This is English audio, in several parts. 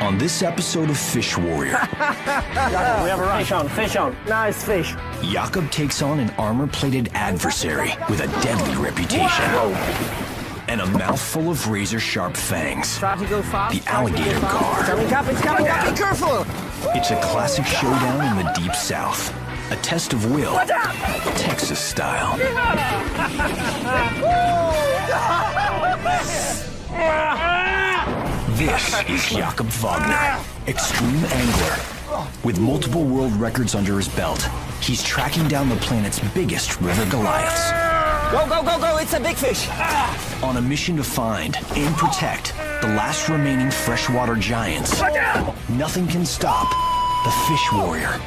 On this episode of Fish Warrior, Jakub, we have a run. Fish on. Nice fish. Jakub takes on an armor-plated adversary with a deadly reputation and a mouthful of razor-sharp fangs. Try to go fast. The alligator gar. It's coming up. Be careful. It's a classic showdown in the Deep South. A test of will, Texas style. This is Jakub Vágner, extreme angler. With multiple world records under his belt, he's tracking down the planet's biggest river Goliaths. Go, go, go, go. It's a big fish. On a mission to find and protect the last remaining freshwater giants. Nothing can stop the Fish Warrior.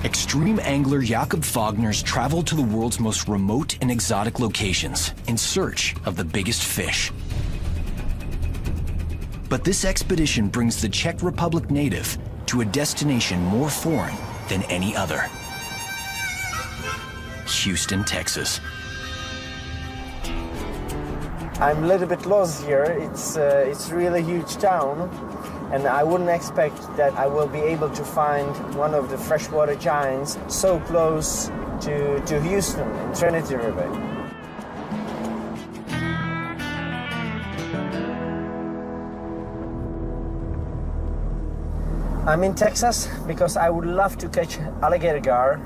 Extreme angler Jakub Vágner's traveled to the world's most remote and exotic locations in search of the biggest fish. But this expedition brings the Czech Republic native to a destination more foreign than any other. Houston, Texas. I'm a little bit lost here. It's really huge town. And I wouldn't expect that I will be able to find one of the freshwater giants so close to Houston in Trinity River. I'm in Texas because I would love to catch alligator gar.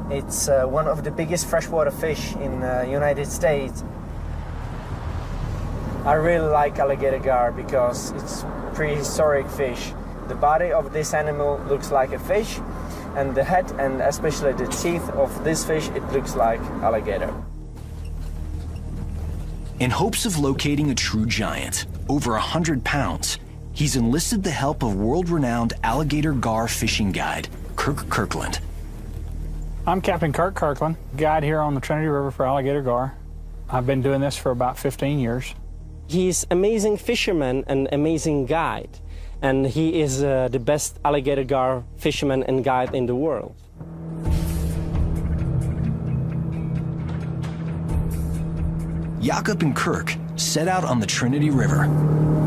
It's one of the biggest freshwater fish in the United States. I really like alligator gar because it's prehistoric fish. The body of this animal looks like a fish, and the head and especially the teeth of this fish, it looks like alligator. In hopes of locating a true giant, over 100 pounds, he's enlisted the help of world-renowned alligator gar fishing guide, Kirk Kirkland. I'm Captain Kirk Kirkland, guide here on the Trinity River for alligator gar. I've been doing this for about 15 years. He's amazing fisherman and amazing guide, and he is the best alligator gar fisherman and guide in the world. Jakub and Kirk set out on the Trinity River.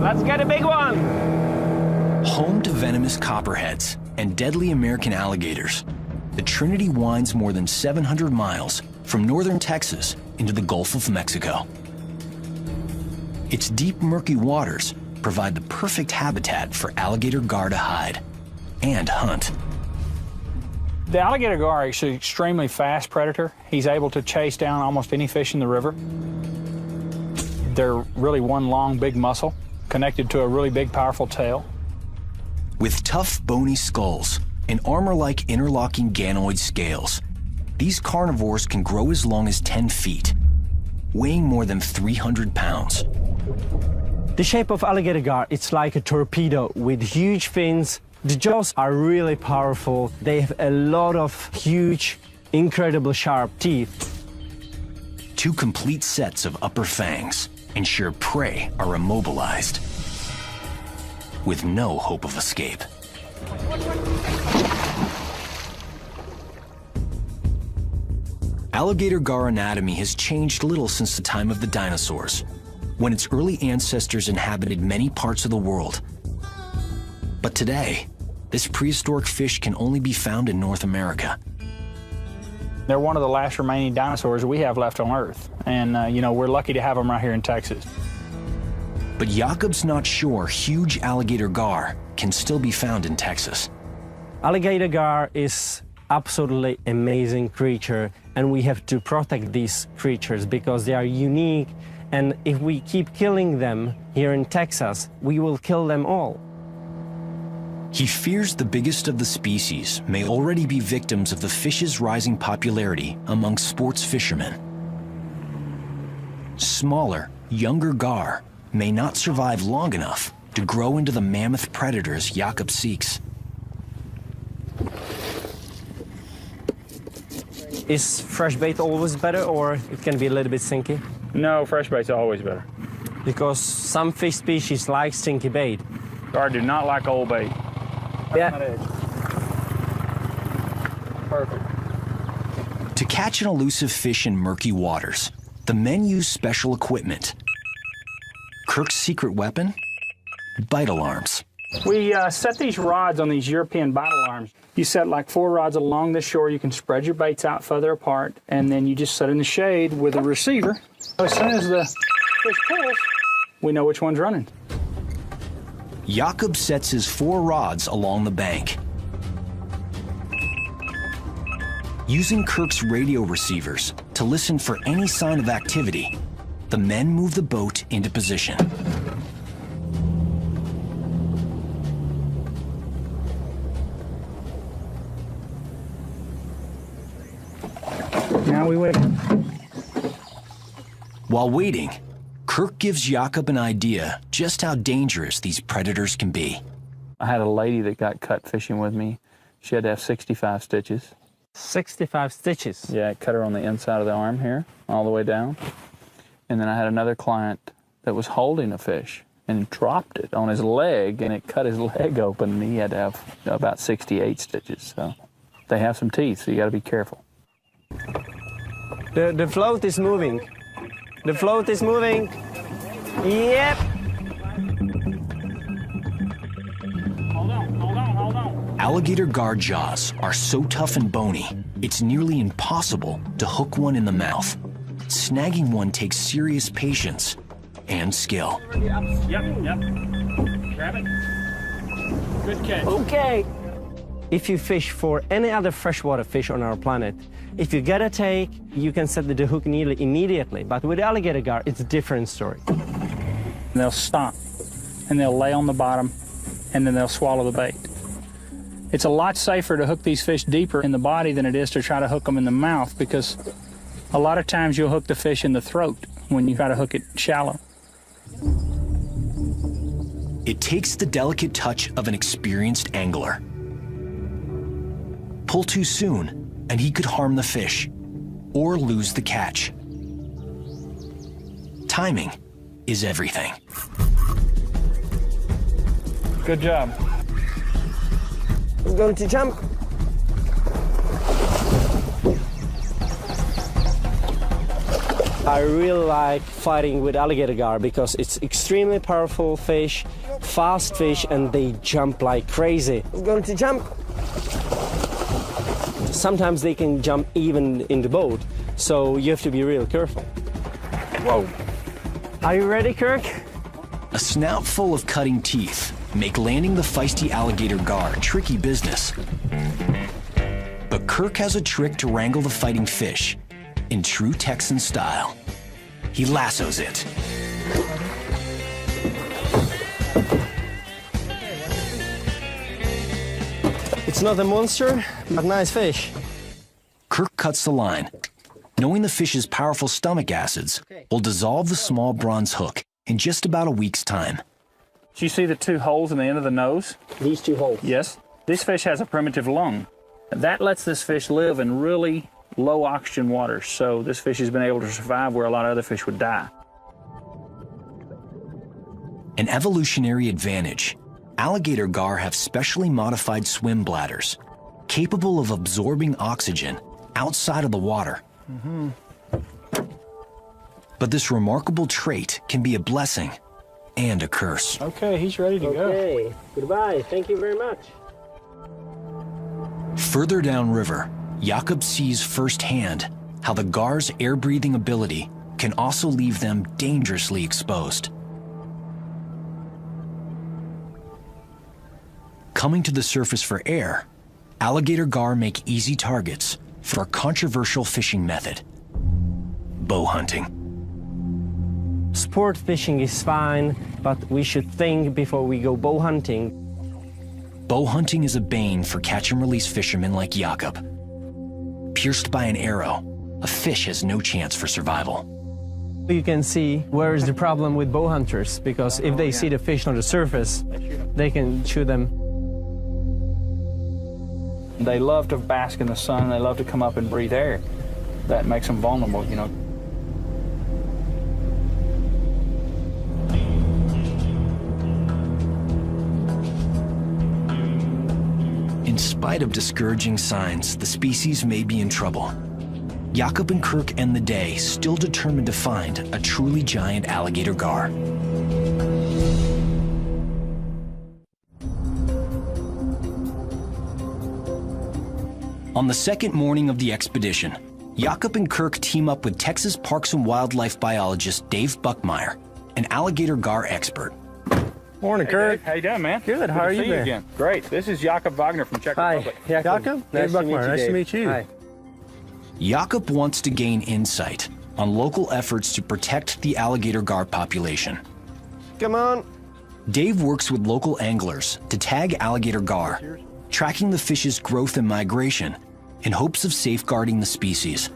Let's get a big one! Home to venomous copperheads and deadly American alligators, the Trinity winds more than 700 miles from northern Texas into the Gulf of Mexico. Its deep, murky waters provide the perfect habitat for alligator gar to hide and hunt. The alligator gar is an extremely fast predator. He's able to chase down almost any fish in the river. They're really one long, big muscle connected to a really big, powerful tail. With tough, bony skulls and armor-like interlocking ganoid scales, these carnivores can grow as long as 10 feet, weighing more than 300 pounds. The shape of alligator gar, it's like a torpedo with huge fins. The jaws are really powerful. They have a lot of huge, incredibly sharp teeth. Two complete sets of upper fangs ensure prey are immobilized, with no hope of escape. Alligator gar anatomy has changed little since the time of the dinosaurs, when its early ancestors inhabited many parts of the world. But today, this prehistoric fish can only be found in North America. They're one of the last remaining dinosaurs we have left on Earth. And, you know, we're lucky to have them right here in Texas. But Jakub's not sure huge alligator gar can still be found in Texas. Alligator gar is absolutely amazing creature, and we have to protect these creatures because they are unique. And if we keep killing them here in Texas, we will kill them all. He fears the biggest of the species may already be victims of the fish's rising popularity among sports fishermen. Smaller, younger gar may not survive long enough to grow into the mammoth predators Jakub seeks. Is fresh bait always better, or it can be a little bit stinky? No, fresh bait's always better. Because some fish species like stinky bait. Gar do not like old bait. Yeah. Perfect. To catch an elusive fish in murky waters, the men use special equipment. Kirk's secret weapon? Bite alarms. We set these rods on these European bite alarms. You set like 4 rods along the shore. You can spread your baits out further apart, and then you just set in the shade with a receiver. As soon as the fish pulls, we know which one's running. Jakub sets his 4 rods along the bank. Using Kirk's radio receivers to listen for any sign of activity, the men move the boat into position. Now we wait. While waiting, Kirk gives Jakub an idea just how dangerous these predators can be. I had a lady that got cut fishing with me. She had to have 65 stitches. 65 stitches? Yeah, it cut her on the inside of the arm here, all the way down. And then I had another client that was holding a fish and dropped it on his leg, and it cut his leg open, and he had to have about 68 stitches. So they have some teeth, so you got to be careful. The float is moving. The float is moving. Yep. Hold on. Alligator gar jaws are so tough and bony, it's nearly impossible to hook one in the mouth. Snagging one takes serious patience and skill. Yep. Grab it. Good catch. Okay. If you fish for any other freshwater fish on our planet, if you get a take, you can set the hook nearly immediately. But with alligator gar, it's a different story. They'll stop, and they'll lay on the bottom, and then they'll swallow the bait. It's a lot safer to hook these fish deeper in the body than it is to try to hook them in the mouth, because a lot of times you'll hook the fish in the throat when you try to hook it shallow. It takes the delicate touch of an experienced angler. Pull too soon, and he could harm the fish or lose the catch. Timing is everything. Good job. I'm going to jump. I really like fighting with alligator gar because it's extremely powerful fish, fast fish, and they jump like crazy. I'm going to jump. Sometimes they can jump even in the boat, so you have to be real careful. Whoa. Are you ready, Kirk? A snout full of cutting teeth make landing the feisty alligator gar tricky business. But Kirk has a trick to wrangle the fighting fish in true Texan style. He lassos it. It's not a monster, but nice fish. Kirk cuts the line, knowing the fish's powerful stomach acids will dissolve the small bronze hook in just about a week's time. Do you see the 2 holes in the end of the nose? These 2 holes? Yes. This fish has a primitive lung. That lets this fish live in really low oxygen waters, so this fish has been able to survive where a lot of other fish would die. An evolutionary advantage. Alligator gar have specially modified swim bladders, capable of absorbing oxygen outside of the water. But this remarkable trait can be a blessing and a curse. Okay, he's ready to go. Okay, goodbye. Thank you very much. Further downriver, Jakub sees firsthand how the gar's air-breathing ability can also leave them dangerously exposed. Coming to the surface for air, alligator gar make easy targets for a controversial fishing method: bow hunting. Sport fishing is fine, but we should think before we go bow hunting. Bow hunting is a bane for catch-and-release fishermen like Jakub. Pierced by an arrow, a fish has no chance for survival. You can see where is the problem with bow hunters, because if they see the fish on the surface, they can shoot them. They love to bask in the sun. They love to come up and breathe air. That makes them vulnerable, you know. In spite of discouraging signs, the species may be in trouble. Jakub and Kirk end the day still determined to find a truly giant alligator gar. On the second morning of the expedition, Jakub and Kirk team up with Texas Parks and Wildlife biologist Dave Buckmeyer, an alligator gar expert. Morning, Kirk. Dave, how you doing, man? Good. How are you, man? Again. Great. This is Jakub Vágner from Czech Republic. Hi, Jakub. Dave Buckmeyer. Nice to meet you. Hi. Jakub wants to gain insight on local efforts to protect the alligator gar population. Come on. Dave works with local anglers to tag alligator gar, tracking the fish's growth and migration in hopes of safeguarding the species.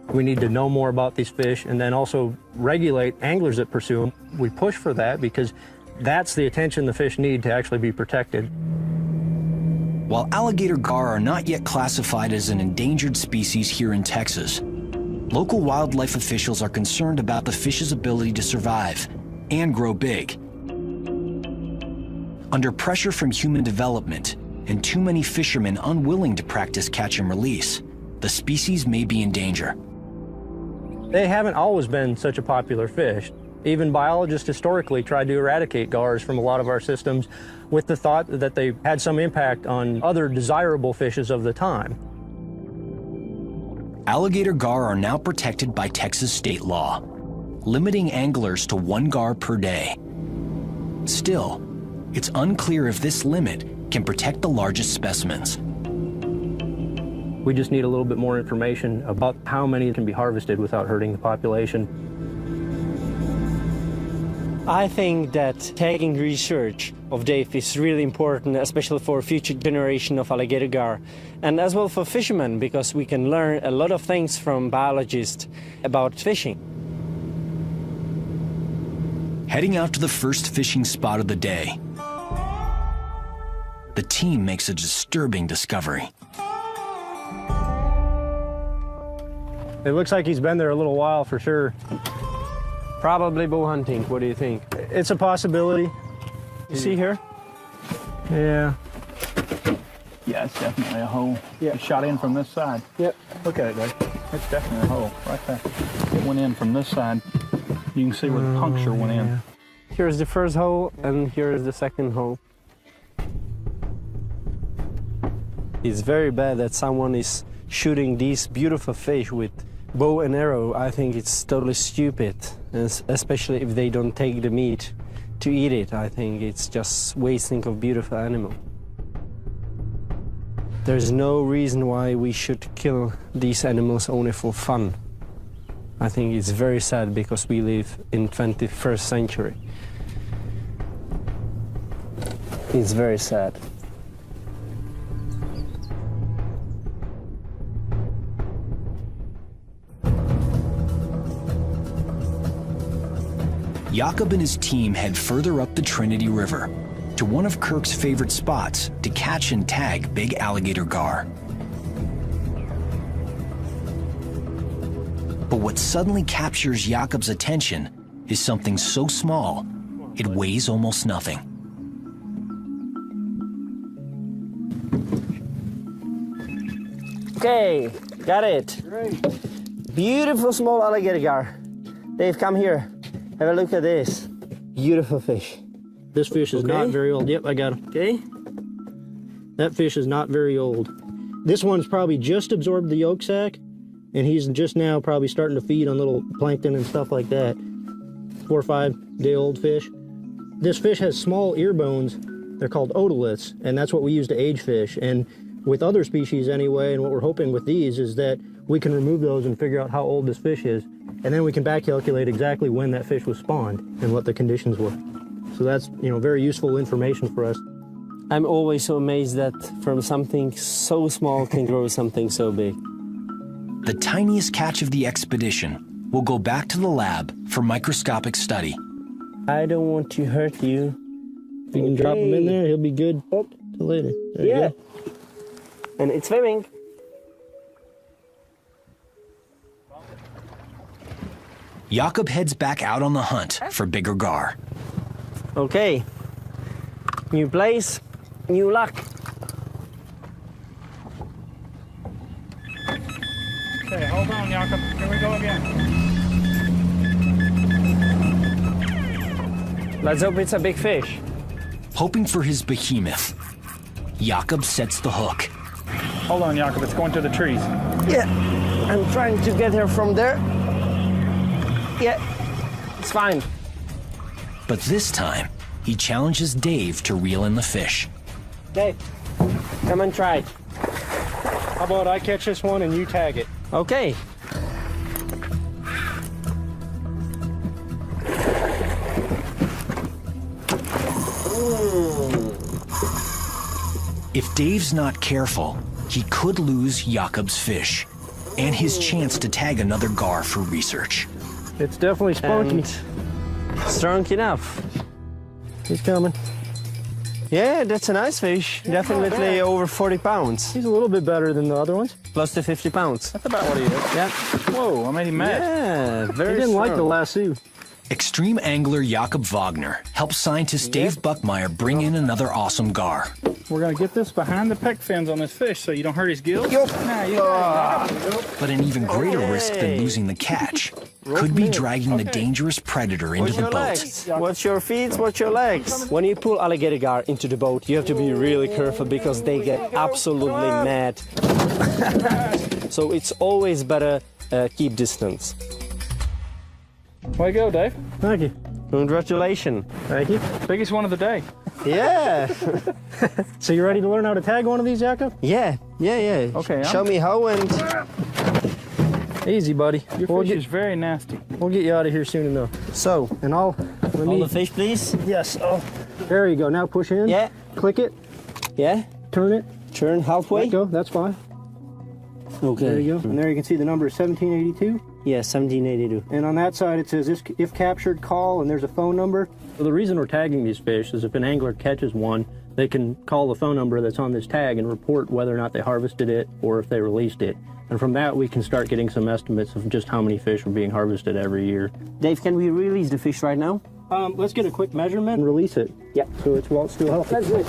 We need to know more about these fish and then also regulate anglers that pursue them. We push for that because that's the attention the fish need to actually be protected. While alligator gar are not yet classified as an endangered species here in Texas, local wildlife officials are concerned about the fish's ability to survive and grow big. Under pressure from human development and too many fishermen unwilling to practice catch and release, the species may be in danger. They haven't always been such a popular fish. Even biologists historically tried to eradicate gars from a lot of our systems with the thought that they had some impact on other desirable fishes of the time. Alligator gar are now protected by Texas state law, limiting anglers to 1 gar per day. Still, it's unclear if this limit can protect the largest specimens. We just need a little bit more information about how many can be harvested without hurting the population. I think that tagging research of Dave is really important, especially for future generation of alligator gar, and as well for fishermen, because we can learn a lot of things from biologists about fishing. Heading out to the first fishing spot of the day, the team makes a disturbing discovery. It looks like he's been there a little while for sure. Probably bow hunting. What do you think? It's a possibility. You see here? Yeah. Yeah, it's definitely a hole. Yeah. It shot in from this side. Yep. Look at it, Dave. It's definitely a hole right there. It went in from this side. You can see where the puncture went in. Here's the first hole, and here's the second hole. It's very bad that someone is shooting these beautiful fish with bow and arrow. I think it's totally stupid, especially if they don't take the meat to eat it. I think it's just wasting of beautiful animal. There's no reason why we should kill these animals only for fun. I think it's very sad because we live in 21st century. It's very sad. Jakub and his team head further up the Trinity River to one of Kirk's favorite spots to catch and tag big alligator gar. But what suddenly captures Jakub's attention is something so small, it weighs almost nothing. Okay, got it. Great. Beautiful small alligator gar. Dave, come here. Have a look at this. Beautiful fish. This fish is not very old. Yep, I got him. Okay. That fish is not very old. This one's probably just absorbed the yolk sac, and he's just now probably starting to feed on little plankton and stuff like that. 4 or 5 day old fish. This fish has small ear bones. They're called otoliths, and that's what we use to age fish. And with other species anyway, and what we're hoping with these is that we can remove those and figure out how old this fish is, and then we can back calculate exactly when that fish was spawned and what the conditions were. So that's, very useful information for us. I'm always so amazed that from something so small can grow something so big. The tiniest catch of the expedition will go back to the lab for microscopic study. I don't want to hurt you. If you can drop him in there, he'll be good till later. There you go. And it's swimming. Jakub heads back out on the hunt for bigger gar. Okay. New place, new luck. Okay, hold on, Jakub. Here we go again. Let's hope it's a big fish. Hoping for his behemoth, Jakub sets the hook. Hold on, Jakub. It's going to the trees. Yeah, I'm trying to get her from there. Yeah, it's fine. But this time, he challenges Dave to reel in the fish. Dave, come and try it. How about I catch this one and you tag it? Okay. If Dave's not careful, he could lose Jakub's fish and his chance to tag another gar for research. It's definitely spunky. And strong enough. He's coming. Yeah, that's a nice fish. Definitely over 40 pounds. He's a little bit better than the other ones. Close to 50 pounds. That's about what he is. Yeah. Whoa, I made him mad. Yeah, very He didn't like the strong. lasso. Extreme angler Jakub Vágner helps scientist Dave Buckmeyer bring in another awesome gar. We're going to get this behind the pec fins on this fish so you don't hurt his gills. But an even greater risk than losing the catch could be dragging the dangerous predator into Watch the your boat. legs. Watch your feet, watch your legs. When you pull alligator gar into the boat, you have to be really careful because they get absolutely mad. So it's always better keep distance. Way to go, Dave. Thank you. Congratulations. Thank you. Biggest one of the day. Yeah. So you ready to learn how to tag one of these, Jakub? Yeah. Okay, Show me how and... Easy, buddy. Your fish is very nasty. We'll get you out of here soon enough. So, And let hold me. the fish, please. Yes. Oh, there you go. Now push in. Yeah. Click it. Yeah. Turn it. Turn halfway. Let go. That's fine. Okay. There you go. And there you can see the number is 1782. Yeah, 1782. And on that side it says if captured, call, and there's a phone number. So the reason we're tagging these fish is if an angler catches one, they can call the phone number that's on this tag and report whether or not they harvested it or if they released it. And from that we can start getting some estimates of just how many fish are being harvested every year. Dave, can we release the fish right now? Let's get a quick measurement and release it. Yeah. So it's still healthy. That's good.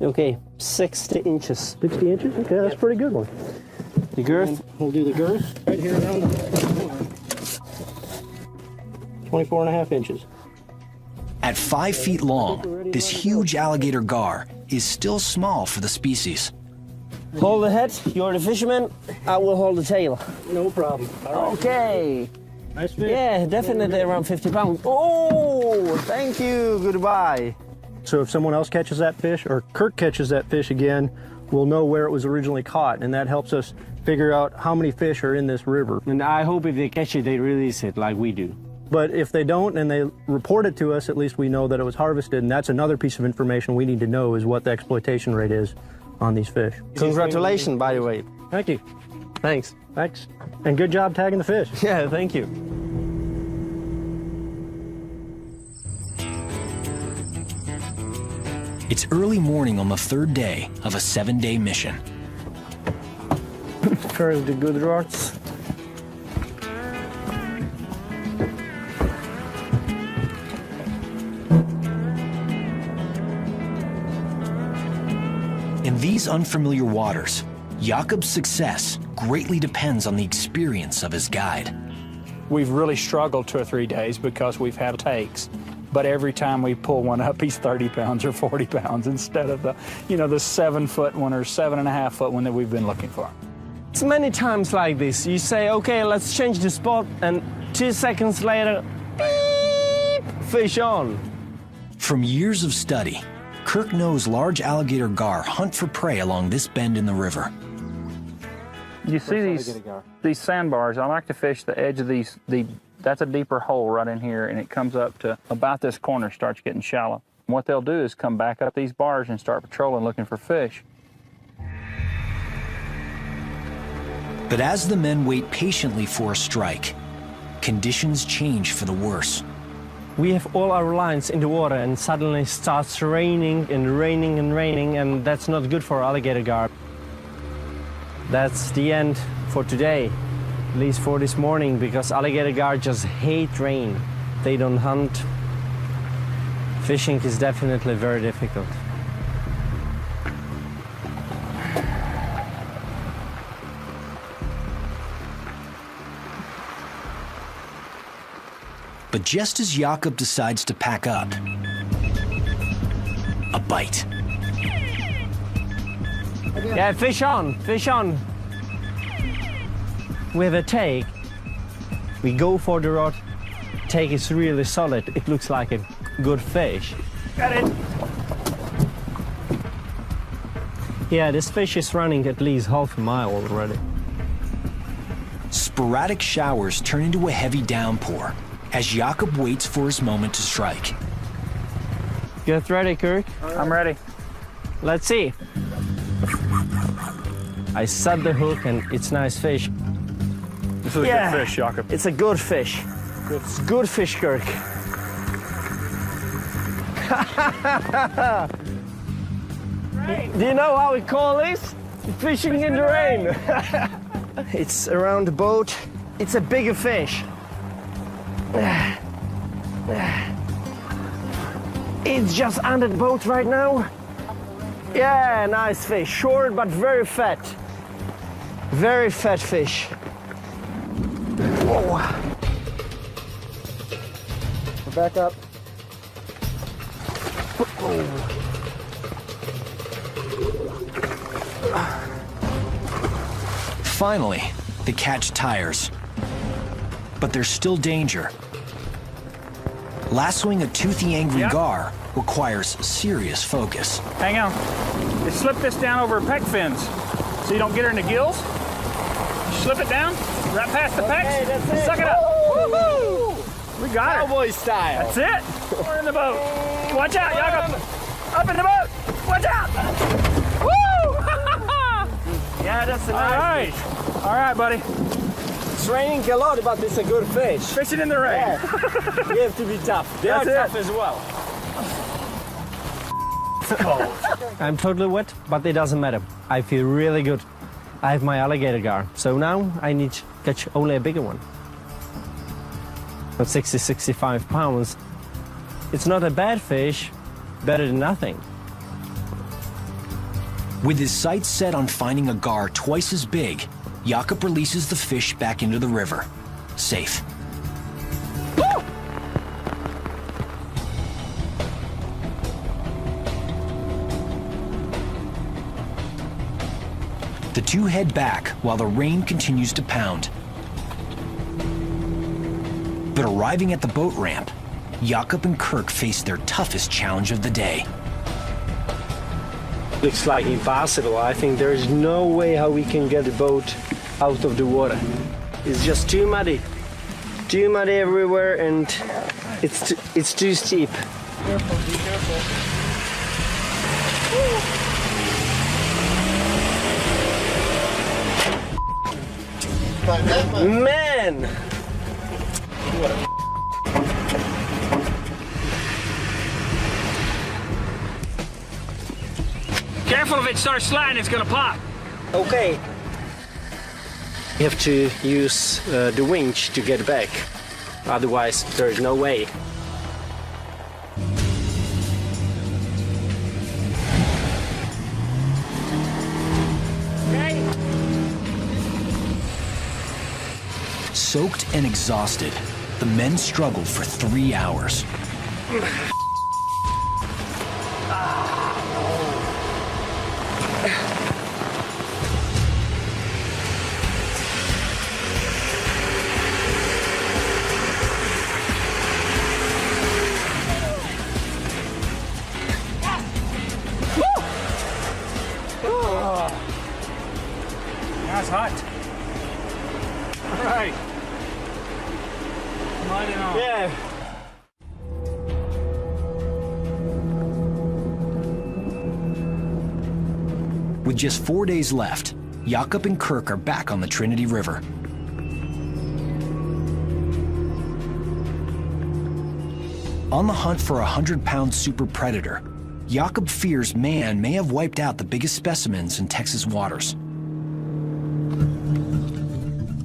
Okay, 60 inches. 60 inches? Okay, that's a pretty good one. The girth? We'll do the girth right here around the 24 and a half inches. At 5 feet long, this huge alligator gar is still small for the species. Hold the head, you're the fisherman, I will hold the tail. No problem. Okay. Nice fish. Yeah, definitely around 50 pounds. Oh, thank you, goodbye. So if someone else catches that fish, or Kirk catches that fish again, we'll know where it was originally caught, and that helps us figure out how many fish are in this river. And I hope if they catch it, they release it like we do. But if they don't and they report it to us, at least we know that it was harvested, and that's another piece of information we need to know is what the exploitation rate is on these fish. Congratulations, by the way. Thank you. Thanks. Thanks. And good job tagging the fish. Yeah, thank you. It's early morning on the third day of a 7-day mission. First the good rods. In these unfamiliar waters, Jakub's success greatly depends on the experience of his guide. We've really struggled 2 or 3 days because we've had takes. But every time we pull one up, he's 30 pounds or 40 pounds instead of the 7-foot one or 7.5-foot one that we've been looking for. It's many times like this. You say, okay, let's change the spot, and 2 seconds later, beep, fish on. From years of study, Kirk knows large alligator gar hunt for prey along this bend in the river. You see these sandbars, I like to fish the edge of these, that's a deeper hole right in here, and it comes up to about this corner, starts getting shallow. And what they'll do is come back up these bars and start patrolling looking for fish. But as the men wait patiently for a strike, conditions change for the worse. We have all our lines in the water and suddenly it starts raining and raining and raining, and that's not good for alligator gar. That's the end for today, at least for this morning, because alligator gar just hate rain. They don't hunt. Fishing is definitely very difficult. But just as Jakub decides to pack up, a bite. Yeah, fish on, fish on. With a take, we go for the rod. Take is really solid. It looks like a good fish. Got it. Yeah, this fish is running at least half a mile already. Sporadic showers turn into a heavy downpour as Jakub waits for his moment to strike. Get ready, Kirk. I'm ready. Let's see. I set the hook and it's nice fish. This is a good fish, Jakub. It's a good fish. It's good fish, Kirk. Do you know how we call this? Fishing in the rain. It's around the boat. It's a bigger fish. It's just under the boat right now. Yeah, nice fish. Short but very fat. Very fat fish. Whoa. Back up. Finally, the catch tires. But there's still danger. Lassoing a toothy angry gar requires serious focus. Hang on. Just slip this down over peck fins so you don't get her in the gills. Slip it down, right past the pecs. Suck it up. Woo-hoo! We got her. Cowboy style. That's it. We're in the boat. Watch out, Jakub. Up in the boat. Watch out. Woo! Yeah, that's a All nice right. fish. All right, buddy. It's raining a lot, but it's a good fish. Fishing in the rain. Yeah. You have to be tough. They That's are it. tough as well. It's cold. I'm totally wet, but it doesn't matter. I feel really good. I have my alligator gar, so now I need to catch only a bigger one. At 60, 65 pounds, it's not a bad fish, better than nothing. With his sights set on finding a gar twice as big, Jakub releases the fish back into the river. Safe. The two head back while the rain continues to pound. But arriving at the boat ramp, Jakub and Kirk face their toughest challenge of the day. Looks like impossible. I think there is no way how we can get the boat out of the water. It's just too muddy everywhere, and it's too steep. Careful, be careful. Man! Careful, if it starts sliding, it's gonna pop. Okay. You have to use the winch to get back. Otherwise, there is no way. Soaked and exhausted, the men struggled for 3 hours. That's hot. All right. Lighting on. Yeah. With just 4 days left, Jakub and Kirk are back on the Trinity River. On the hunt for a 100-pound super predator, Jakub fears man may have wiped out the biggest specimens in Texas waters.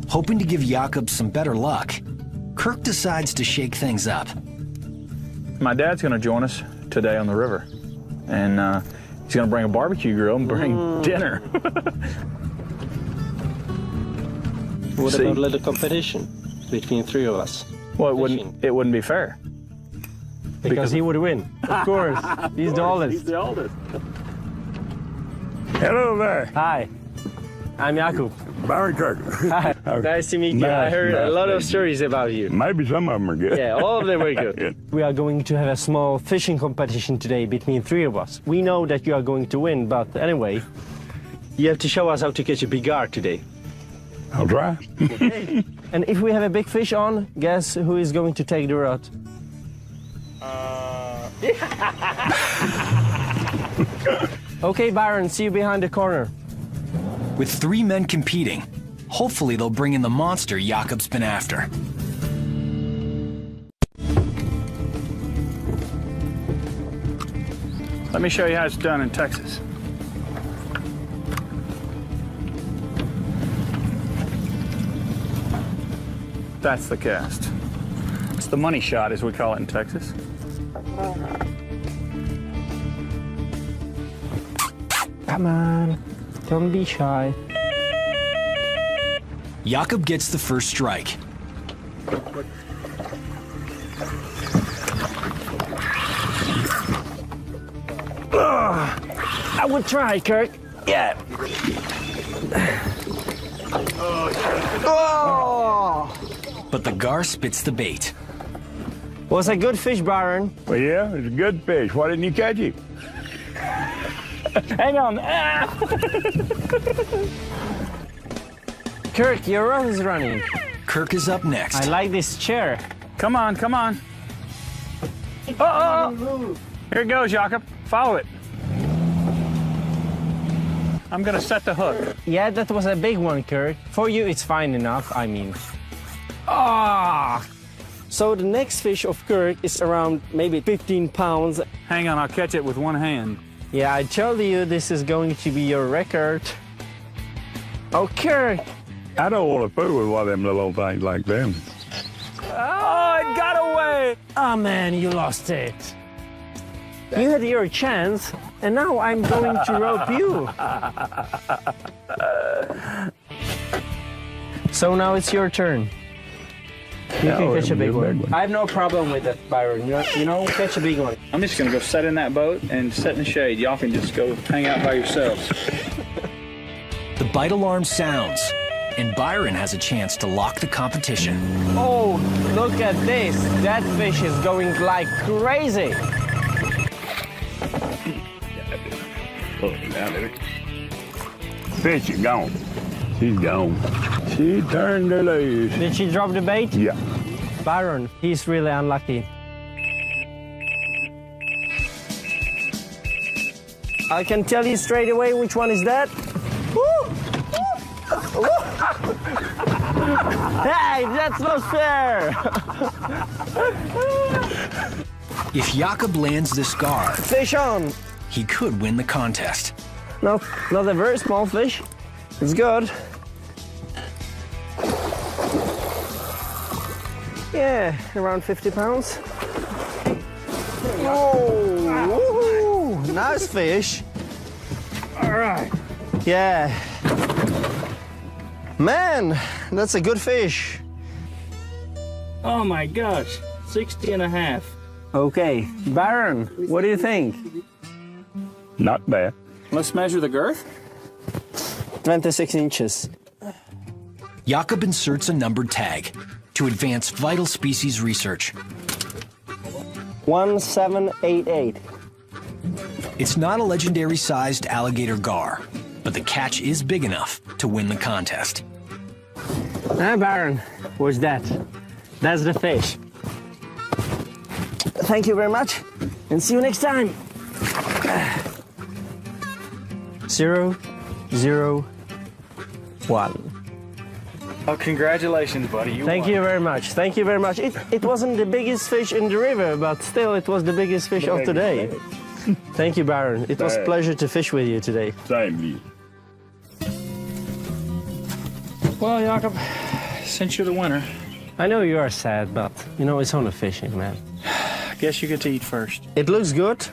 Hoping to give Jakub some better luck, Kirk decides to shake things up. My dad's going to join us today on the river, and he's going to bring a barbecue grill and bring dinner. What about a little competition between three of us? Well, fishing. it wouldn't be fair. Because he would win, of course. He's the oldest. He's the oldest. Hello there. Hi, I'm Jakub. Barry Kirk. Hi, nice to meet you. I heard a lot of stories about you. Maybe some of them are good. Yeah, all of them were good. We are going to have a small fishing competition today between 3 of us. We know that you are going to win, but anyway, you have to show us how to catch a big gar today. I'll try. Okay. And if we have a big fish on, guess who is going to take the rod? Okay, Byron, see you behind the corner. With 3 men competing, hopefully they'll bring in the monster Jakub's been after. Let me show you how it's done in Texas. That's the cast. It's the money shot, as we call it in Texas. Come on, don't be shy. Jakub gets the first strike. I would try, Kirk. Yeah. Oh! But the gar spits the bait. Was a good fish, Byron. Well, yeah, it's a good fish. Why didn't you catch him? Hang on. Kirk, your rod is running. Kirk is up next. I like this chair. Come on, come on. Oh! Here it goes, Jakub. Follow it. I'm gonna set the hook. Yeah, that was a big one, Kirk. For you, it's fine enough, I mean. Ah! So the next fish of Kirk is around maybe 15 pounds. Hang on, I'll catch it with one hand. Yeah, I told you this is going to be your record. Oh, Kirk! I don't want to fool with one of them little things like them. Oh, it got away! Oh man, you lost it. You had your chance, and now I'm going to rope you. So now it's your turn. You can catch a big one. I have no problem with that, Byron. You know, catch a big one. I'm just gonna go sit in that boat and sit in the shade. Y'all can just go hang out by yourselves. The bite alarm sounds, and Byron has a chance to lock the competition. Oh, look at this. That fish is going like crazy. Fish is gone. She's gone. She turned her loose. Did she drop the bait? Yeah. Byron, he's really unlucky. I can tell you straight away which one is that. Hey, that's not fair! If Jakub lands this gar, Fish on! he could win the contest. Not a very small fish. It's good. Yeah, around 50 pounds. Oh, woohoo! Nice fish. All right. Yeah. Man, that's a good fish. Oh my gosh, 60 and a half. Okay, Byron, what do you think? Not bad. Let's measure the girth. 26 inches. Jakub inserts a numbered tag to advance vital species research. 1788. It's not a legendary-sized alligator gar, but the catch is big enough to win the contest. Ah, Byron, what's that? That's the fish. Thank you very much, and see you next time. 0, 0, 1. Oh, congratulations, buddy. Thank you very much. Thank you very much. It wasn't the biggest fish in the river, but still it was the biggest fish of today. Thank you, Byron. It was a pleasure to fish with you today. Same to you. Well, Jakub, since you're the winner, I know you are sad, but you know, it's only fishing, man. I guess you get to eat first. It looks good.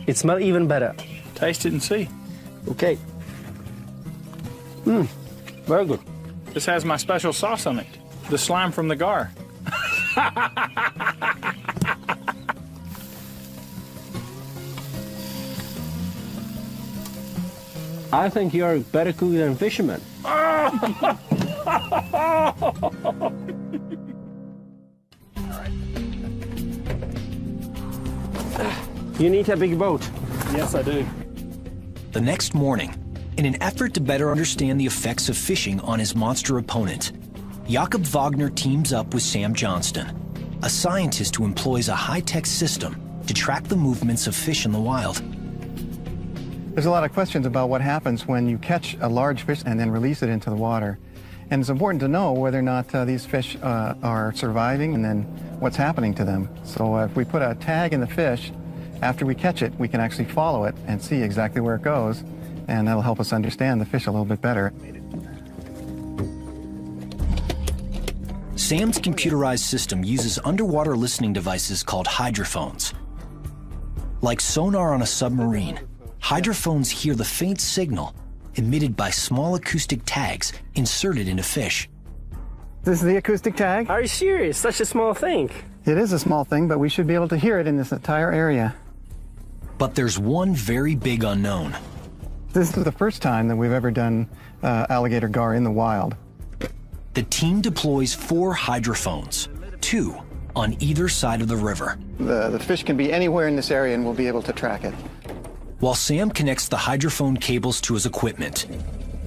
It smells even better. Taste it and see. Okay. Very good. This has my special sauce on it. The slime from the gar. I think you're a better cook than fisherman. You need a big boat. Yes, I do. The next morning, in an effort to better understand the effects of fishing on his monster opponent, Jakub Vágner teams up with Sam Johnston, a scientist who employs a high-tech system to track the movements of fish in the wild. There's a lot of questions about what happens when you catch a large fish and then release it into the water. And it's important to know whether or not these fish are surviving and then what's happening to them. So if we put a tag in the fish, after we catch it, we can actually follow it and see exactly where it goes, and that'll help us understand the fish a little bit better. Sam's computerized system uses underwater listening devices called hydrophones. Like sonar on a submarine, hydrophones hear the faint signal emitted by small acoustic tags inserted into fish. This is the acoustic tag. Are you serious? Such a small thing. It is a small thing, but we should be able to hear it in this entire area. But there's one very big unknown. This is the first time that we've ever done alligator gar in the wild. The team deploys 4 hydrophones, 2 on either side of the river. The fish can be anywhere in this area and we'll be able to track it. While Sam connects the hydrophone cables to his equipment,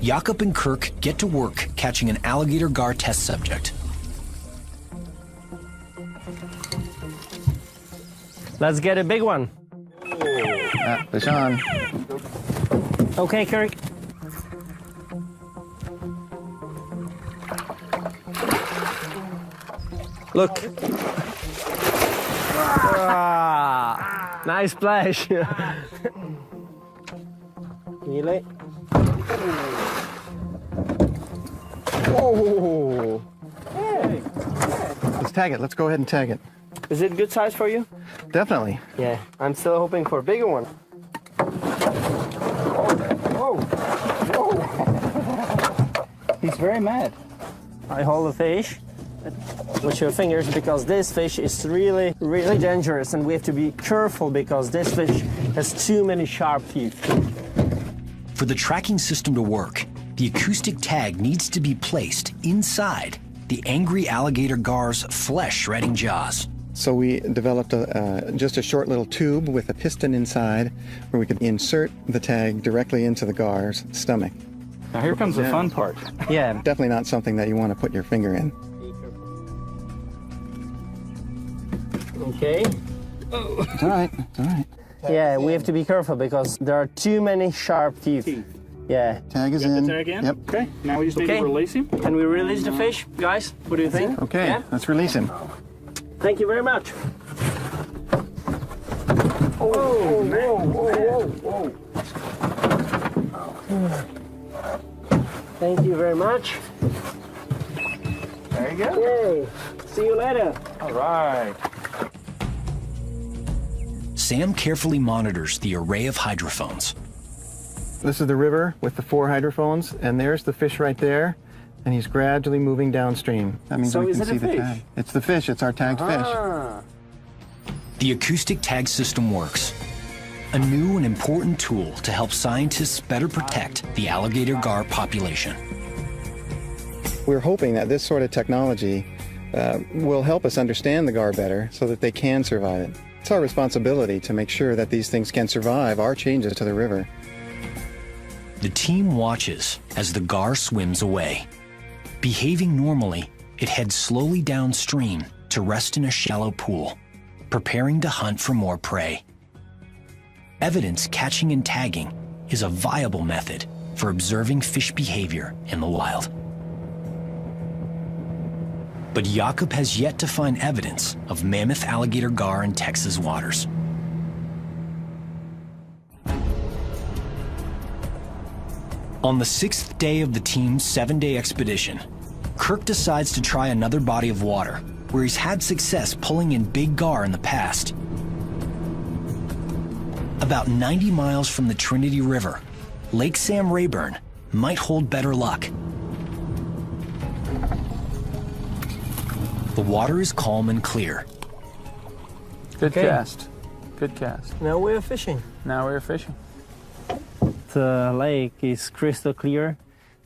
Jakub and Kirk get to work catching an alligator gar test subject. Let's get a big one. Fish on. Okay, Kirk. Look. Ah, nice splash. Really? Oh. Hey. Let's tag it. Let's go ahead and tag it. Is it good size for you? Definitely. Yeah, I'm still hoping for a bigger one. Whoa. Whoa. He's very mad. I hold the fish with your fingers because this fish is really, really dangerous and we have to be careful because this fish has too many sharp teeth. For the tracking system to work, the acoustic tag needs to be placed inside the angry alligator gar's flesh-shredding jaws. So we developed just a short little tube with a piston inside where we could insert the tag directly into the gar's stomach. Now here comes the fun part. Yeah. Definitely not something that you want to put your finger in. Okay. It's all right. It's all right. Yeah, we have to be careful because there are too many sharp teeth. Yeah. Tag is in. The tag in? Yep. Okay. Now we just need to release him. Can we release the fish, guys? What do you think? Okay. Yeah? Let's release him. Thank you very much. Oh, man. Whoa. Thank you very much. There you go. Yay. See you later. All right. Sam carefully monitors the array of hydrophones. This is the river with the 4 hydrophones, and there's the fish right there, and he's gradually moving downstream. That means we can see the tag. It's the fish. It's our tagged fish. The acoustic tag system works. A new and important tool to help scientists better protect the alligator gar population. We're hoping that this sort of technology will help us understand the gar better so that they can survive it. It's our responsibility to make sure that these things can survive our changes to the river. The team watches as the gar swims away. Behaving normally, it heads slowly downstream to rest in a shallow pool, preparing to hunt for more prey. Evidence catching and tagging is a viable method for observing fish behavior in the wild. But Jakub has yet to find evidence of mammoth alligator gar in Texas waters. On the 6th day of the team's 7-day expedition, Kirk decides to try another body of water where he's had success pulling in big gar in the past. About 90 miles from the Trinity River, Lake Sam Rayburn might hold better luck. The water is calm and clear. Good Okay. cast. Good cast. Now we're fishing. Now we're fishing. The lake is crystal clear,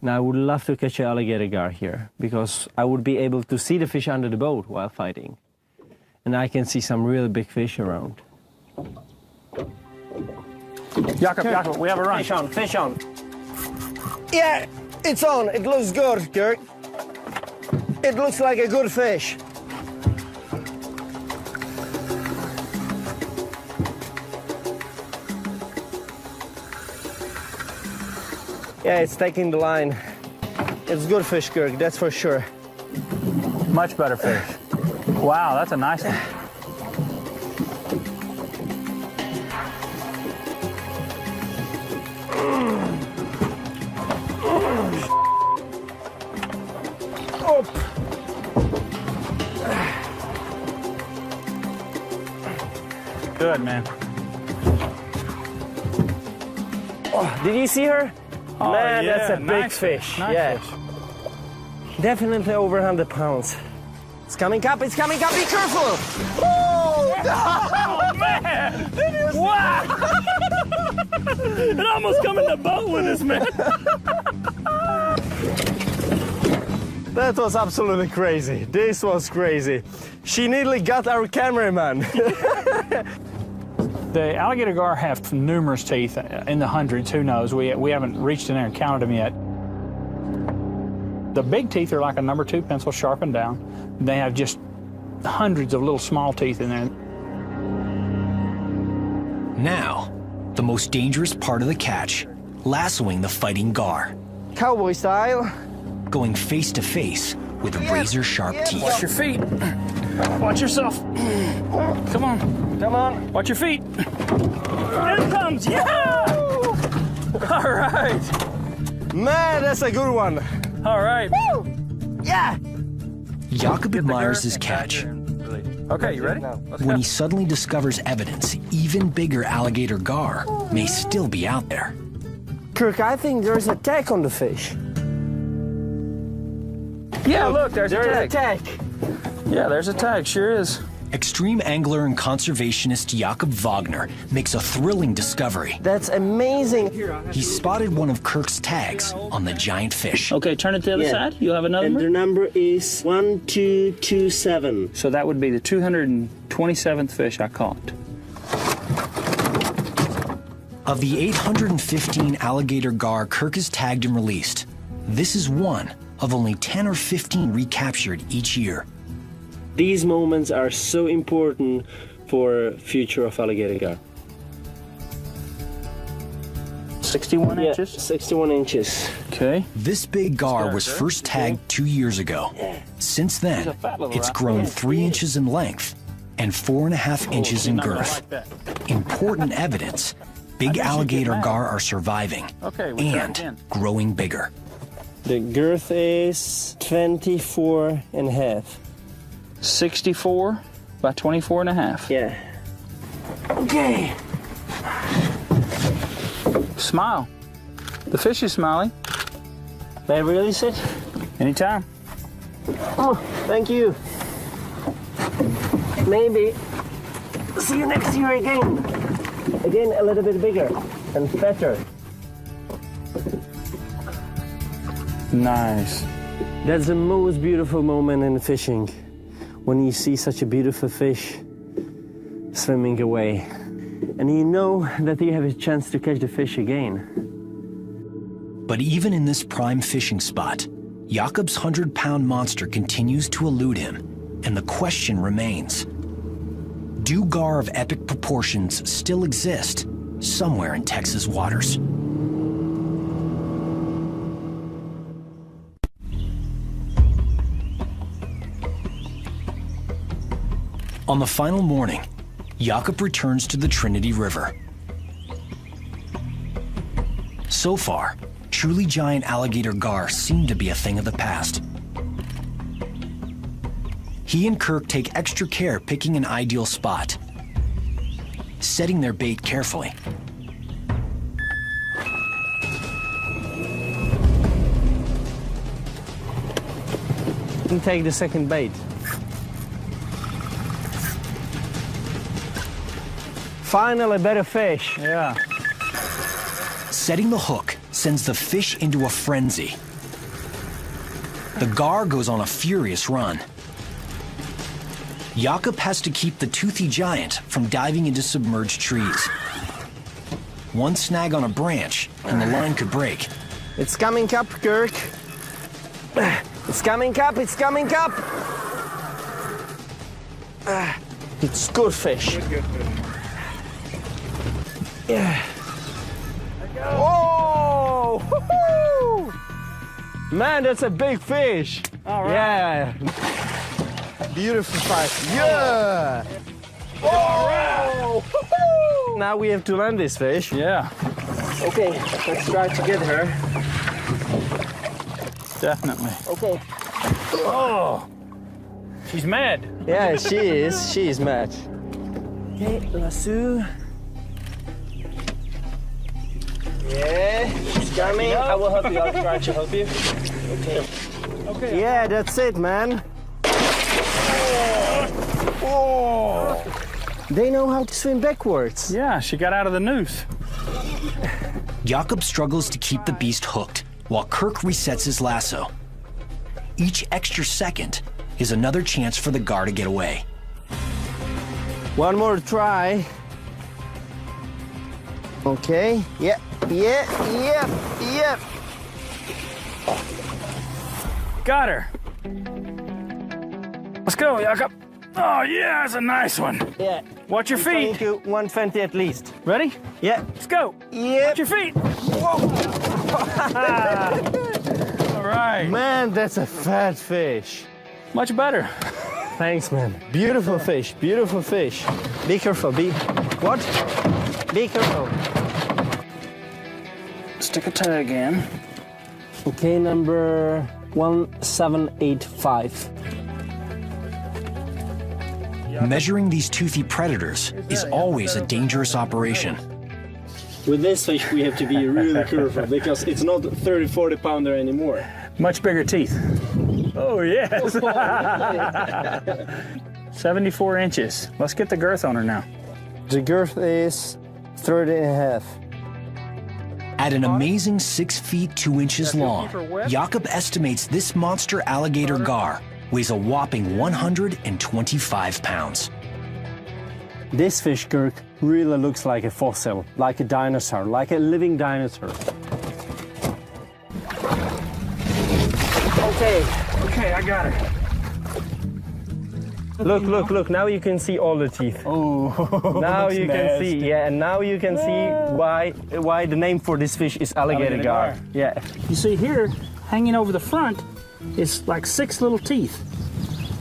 and I would love to catch an alligator gar here because I would be able to see the fish under the boat while fighting. And I can see some really big fish around. Jakub, we have a run. Fish on, fish on. Yeah, it's on. It looks good, Kirk. It looks like a good fish. Yeah, it's taking the line. It's good fish, Kirk, that's for sure. Much better fish. Wow, that's a nice one. Good, man. Oh, did you see her? Oh, Man, yeah, that's a big nice fish. Nice Yeah. fish. Definitely over 100 pounds. It's coming up, be careful! Oh, man! Wow! It almost come in the boat with us, man. That was absolutely crazy. This was crazy. She nearly got our cameraman. The alligator gar have numerous teeth, in the hundreds, who knows? We haven't reached in there and counted them yet. The big teeth are like a number 2 pencil sharpened down. They have just hundreds of little small teeth in there. Now, the most dangerous part of the catch, lassoing the fighting gar, Cowboy style. going face to face with razor-sharp teeth. Watch your feet. Watch yourself. Come on. Come on. Watch your feet. There it comes. Yeah! All right. Man, that's a good one. All right. Yeah. Jakub admires his catch Okay, you ready? when he suddenly discovers evidence even bigger alligator gar may still be out there. Kirk, I think there's a tag on the fish. Yeah, look, there's a There's tag. a tag. Yeah, there's a tag, sure is. Extreme angler and conservationist Jakub Vágner makes a thrilling discovery. That's amazing. He spotted one of Kirk's tags on the giant fish. Okay, turn it to the other side. You have another And number? the number is 1227. So that would be the 227th fish I caught. Of the 815 alligator gar Kirk has tagged and released, this is one of only 10 or 15 recaptured each year. These moments are so important for future of alligator gar. 61 inches? 61 inches. Okay. This big gar was first tagged 2 years ago. Since then, it's grown 3 inches in length and 4.5 inches in girth. Important evidence big alligator gar are surviving Okay, we try and again. growing bigger. The girth is 24 and a half. 64 by 24 and a half. Yeah. Okay. Smile. The fish is smiling. May I release it? Anytime. Oh, thank you. Maybe. See you next year again. Again, a little bit bigger and fatter. Nice. That's the most beautiful moment in fishing, when you see such a beautiful fish swimming away. And you know that you have a chance to catch the fish again. But even in this prime fishing spot, Jakub's 100-pound monster continues to elude him, and the question remains: do gar of epic proportions still exist somewhere in Texas waters? On the final morning, Jakub returns to the Trinity River. So far, truly giant alligator gar seem to be a thing of the past. He and Kirk take extra care picking an ideal spot, setting their bait carefully. You can take the second bait. Finally, a better fish. Yeah. Setting the hook sends the fish into a frenzy. The gar goes on a furious run. Jakub has to keep the toothy giant from diving into submerged trees. One snag on a branch, and the line could break. It's coming up, Kirk. It's coming up, it's coming up. It's good fish. Good. Yeah. Oh! Woo-hoo! Man, that's a big fish. All right. Yeah. Beautiful fight. Yeah. All right. Woo-hoo! Now we have to land this fish. Yeah, Okay, let's try to get her. definitely. Okay. Oh, she's mad. Yeah, she is. She is mad. Okay, lasso. Yeah, it's coming. I will help you. I'll try to help you. Okay. Okay. Yeah, that's it, man. Oh. They know how to swim backwards. Yeah, she got out of the noose. Jakub struggles to keep the beast hooked, while Kirk resets his lasso. Each extra second is another chance for the gar to get away. One more try. Okay. Yeah. Got her. Let's go, Jakub. Oh, yeah, that's a nice one. Yeah. Watch your feet. Thank you. 120 at least. Ready? Yeah. Let's go. Yeah. Watch your feet. All right. Man, that's a fat fish. Much better. Thanks, man. Beautiful fish. Beautiful fish. Be careful. What? Be careful. Stick a tag in. Okay, number 1785. Measuring these toothy predators is always a dangerous operation. With this fish, we have to be really careful because it's not a 30-40 pounder anymore. Much bigger teeth. Oh, yes. 74 inches. Let's get the girth on her now. The girth is 30.5. At an amazing 6 feet 2 inches long, Jakub estimates this monster alligator gar weighs a whopping 125 pounds. This fish, Kirk, really looks like a fossil, like a dinosaur, like a living dinosaur. Okay, I got her. Look, now you can see all the teeth. Oh, Now you can see, yeah, and now you can see why the name for this fish is alligator gar. Yeah. You see here, hanging over the front, is like 6 little teeth.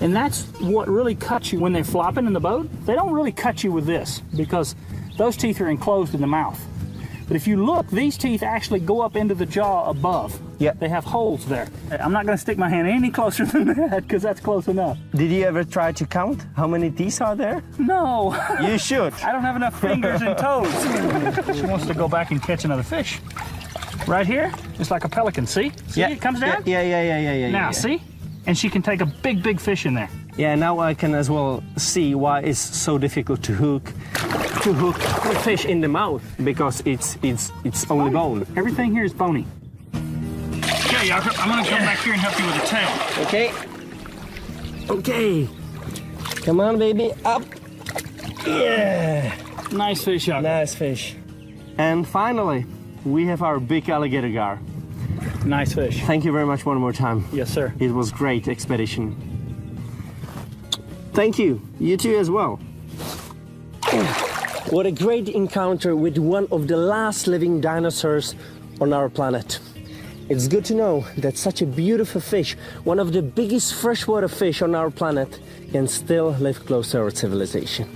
And that's what really cuts you when they're flopping in the boat. They don't really cut you with this because those teeth are enclosed in the mouth. But if you look, these teeth actually go up into the jaw above. Yeah. They have holes there. I'm not going to stick my hand any closer than that because that's close enough. Did you ever try to count how many teeth are there? No. You should. I don't have enough fingers and toes. She wants to go back and catch another fish. Right here, it's like a pelican, see? See, Yeah. it comes down? Yeah. Now, see? And she can take a big fish in there. Yeah, now I can as well see why it's so difficult to hook the fish in the mouth because it's only bone. Everything here is bony. Okay, Jakub, I'm gonna come back here and help you with the tail. Okay. Come on, baby, up. Yeah. Nice fish, Jakub. Nice fish. And finally, we have our big alligator gar. Nice fish. Thank you very much one more time. Yes, sir. It was great expedition. Thank you. You too as well. What a great encounter with one of the last living dinosaurs on our planet. It's good to know that such a beautiful fish, one of the biggest freshwater fish on our planet, can still live close to our civilization.